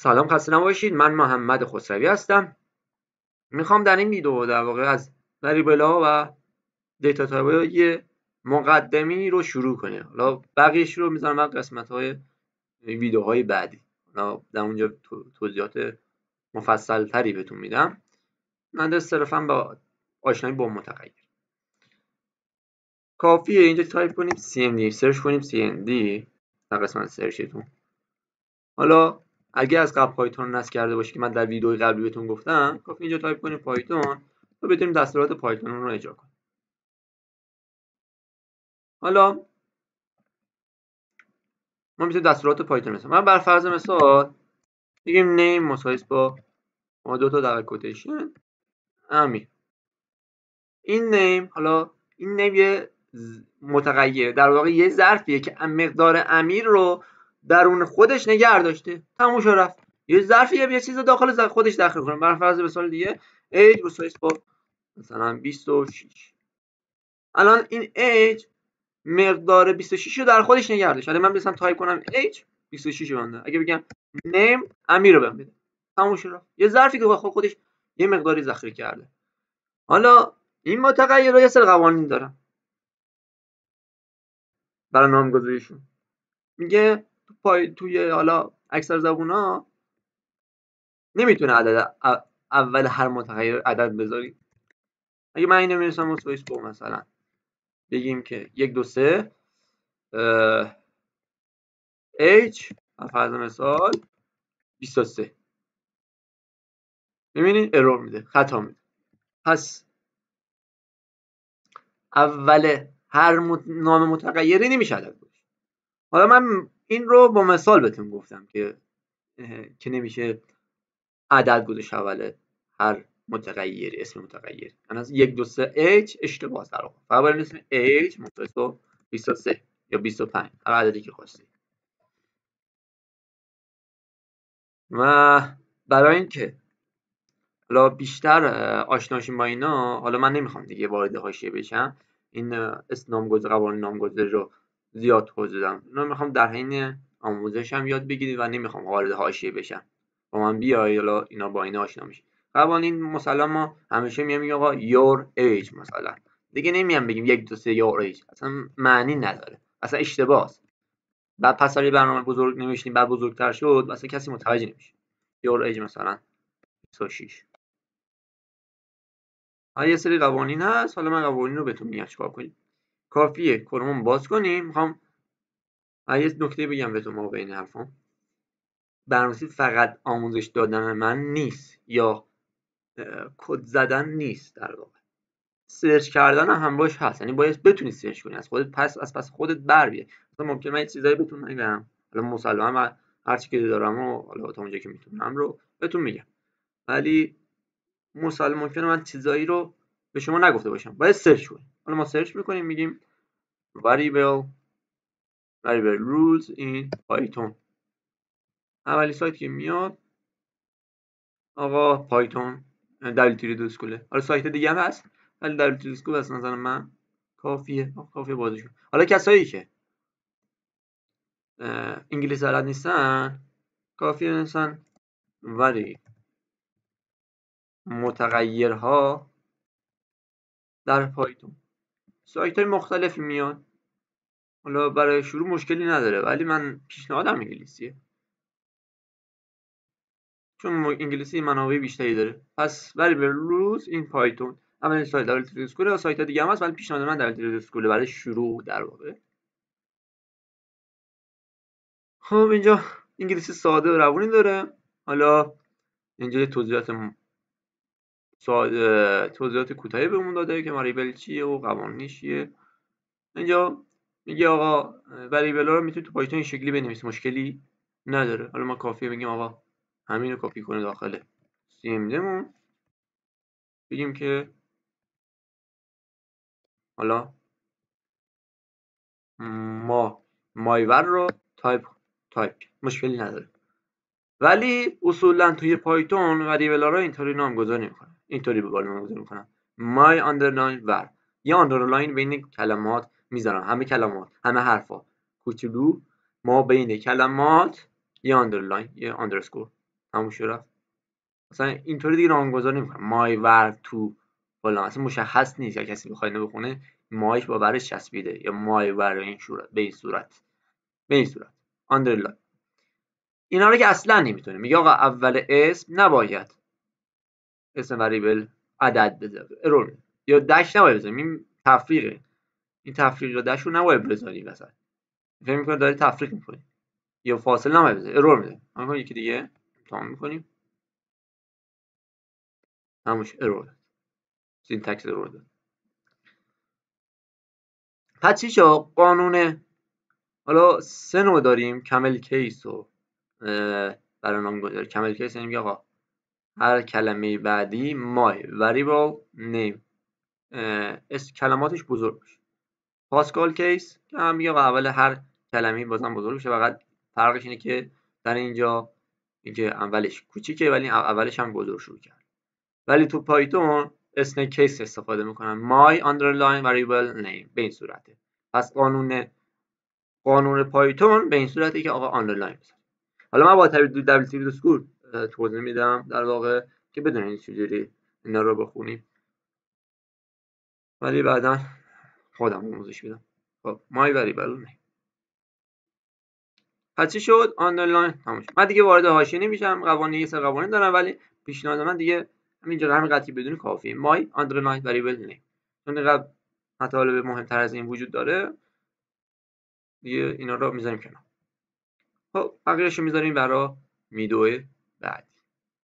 سلام، خسته نباشید. من محمد خسروی هستم. میخوام در این ویدیو در واقع از وریبل‌ها و دیتا تایپ‌ها یه مقدمی رو شروع کنیم. حالا بقیه‌اش رو میذارم در قسمت‌های ویدیوهای بعدی. حالا در اونجا توضیحات مفصل تری بهتون میدم. من صرفاً با آشنایی با متغیر. کافیه اینجا تایپ کنیم cmd، سرچ کنیم cmd در قسمت سرچتون. حالا اگه از قبل پایتون نصب کرده باشی که من در ویدیوی قبلی بهتون گفتم، کافی اینجا تایپ کنیم پایتون و بتونیم دستورات پایتون رو اجرا کنیم. حالا ما میتونیم دستورات پایتون مثلا من بر فرض مثال بگیم نیم مساوی با ما دو تا دبل کوتیشن امیر. این نیم، حالا این نیم یه متغیر، در واقع یه ظرفیه که مقدار امیر رو درون خودش نگه داشته. تموم شد رفت. یه ظرفیه یه چیز داخل خودش داخل کنه. بر فرض مثال دیگه age مساوی با مثلا 26. الان این age مقدار 26 رو در خودش نگه داشته. اگه من بزنم تایپ کنم age 26 بنده، اگه بگم name امیر رو بهم بده، تموم شد. یه ظرفی که با خودش یه مقداری ذخیره کرده. حالا این متغیرها یه سری قوانین دارن برای نامگذاریشون. میگه توی حالا اکثر زبونا نمیتونه عدد اول هر متغیر عدد بذاری. اگه من اینو می‌نویسم مساوی با مثلا بگیم که 1 2 3 h فرض مثال 23، می‌بینید ارور میده، خطا میده. پس اول هر نام متغیری نمیشه عدد باشه. حالا من این رو با مثال بهتون گفتم که نمیشه عدد گذاشت اول هر متغیر، اسم متغیر. من از 1 2 3 h اشتباه است. در واقع فقط باید اسم h مساوی با 23 یا 25 هر عددی که خواستید. و برای اینکه حالا بیشتر آشنا شیم با اینا، حالا من نمیخوام دیگه وارد حاشیه بشم، این نامگذاری قوانین نامگذاری رو زیاد توضیح دادم. اینا میخوام در حین آموزشم یاد بگیرید و نمیخوام وارد حاشیه بشم. با من بیای حالا اینا با اینا آشنا میشید. قوانین مثلا ما همیشه میگیم آقا your age مثلا، دیگه نمیام بگیم 1 2 3 your age، اصلا معنی نداره، اصلا اشتباه است. بعد پس اگه برنامه بزرگ نمیشیم بعد بزرگتر شد اصلا کسی متوجه نمیشه. your age مثلا 26. یه سری قوانین هست. حالا من قوانین رو بهتون میگم چیکار کنیم. کافیه کروم باز کنیم. میخوام یه نکته بگم بهتون ما بین حرفام. برنامه‌نویسی فقط آموزش دادن من نیست یا کد زدن نیست، در واقع سرچ کردن هم باش هست. یعنی باید بتونی سرچ کنی، از خودت پس خودت بر بیای. مثلا ممکنه من یه چیزایی بهتون نگم، حالا مسلماً هر چی که دارم و حالا تا اونجایی که میتونم رو بهتون میگم، ولی مسلماً ممکنه من چیزایی رو به شما نگفته باشم. باید سرچ کنیم. حالا ما سرچ میکنیم، میگیم variable rules in python. اولی سایت که میاد آقا پایتون دبلیو اسکوله. حالا سایت دیگه هم هست ولی دبلیو اسکول از نظر من کافیه بازش کن. حالا کسایی که انگلیسی بلد نیستن کافیه مثلا ولی متغیرها در پایتون سایت های مختلفی میاد. حالا برای شروع مشکلی نداره ولی من پیشنهادم انگلیسیه، چون انگلیسی منابع بیشتری داره. پس variable rules in python اولین سایت دبلیو اسکول و سایت دیگه هم هست ولی پیشنهاد من دبلیو اسکول برای شروع در واقع. خب اینجا انگلیسی ساده و روونی داره. حالا اینجا توضیحات کوتاهی بهمون داده که واریبل چیه و قوانینش چیه. اینجا میگه آقا واریبل رو میتونی تو پایتون این شکلی بنویسی، مشکلی نداره. حالا ما کافیه بگیم آقا همین رو کپی کنه داخل cmdمون، بگیم که حالا ما مایور رو تایپ مشکلی نداره. ولی اصولا توی پایتون واریبل ها رو اینطوری نامگذاری نمی‌کنن، اینطوری به بالا نامگذاری می‌کنن. my underline var، یه آندرلاین بین کلمات میذارم، همه کلمات همه حرفا کوچولو ما بین کلمات یه آندرلاین یه آندرسکور تموم شد رفت. مثلا اینطوری دیگه نامگذاری نمی‌کنم مای ور تو فلان، اصلا مشخص نیست. یا کسی بخواد اینو بخونه مایش با ورش چسبیده یا مای ور این صورت به این صورت آندرلاین. اینا رو که اصلا نمیتونه میگه آقا اول اسم نباید اسم وریبل عدد بذاره، ارور میده. یا دش نباید بذاریم، این تفریقه، این تفریق دش رو نباید بذاری مثلا فکر می‌کنه داری تفریق می‌کنی. یا فاصله نباید بذاری، ارور میده. همون یکی دیگه امتحان می‌کنیم همونش ارور داد، سینتکس ارور داد. پس چی شد؟ قانون حالا 3 نوع داریم، کمل کیس و برای نامگذاری. کمل کیس یعنی میگه آقا هر کلمه بعدی مای variable name کلماتش بزرگ باشه. پاسکال کیس که هم میگه اول هر کلمه بازم بزرگ بشه، فقط فرقش اینه که در اینجا اینکه اولش کوچیکه ولی اولش هم بزرگ شروع کرد. ولی تو پایتون اسنیک کیس استفاده میکنن my underline variable name به این صورته. پس قانون پایتون به این صورته که آقا آندرلاین بزن. حالا من با دبلیو اسکول توضیح میدم در واقع که بدونید چجوری اینا رو بخونیم، ولی بعدا خودم آموزش میدم. خب my variable name پس چی شد؟ آندرلاین تموم شد. من دیگه وارد حاشیه نمیشم، قوانین یه سری قوانین دارم ولی پیشنهاد من دیگه همینجا همین قطعی بدون کافیه my underline variable name. چون قبل مطالب مهمتر از این وجود داره دیگه اینا رو میذاریم کنار. خب بقیه‌اشو میذاریم برای ویدیو بعد.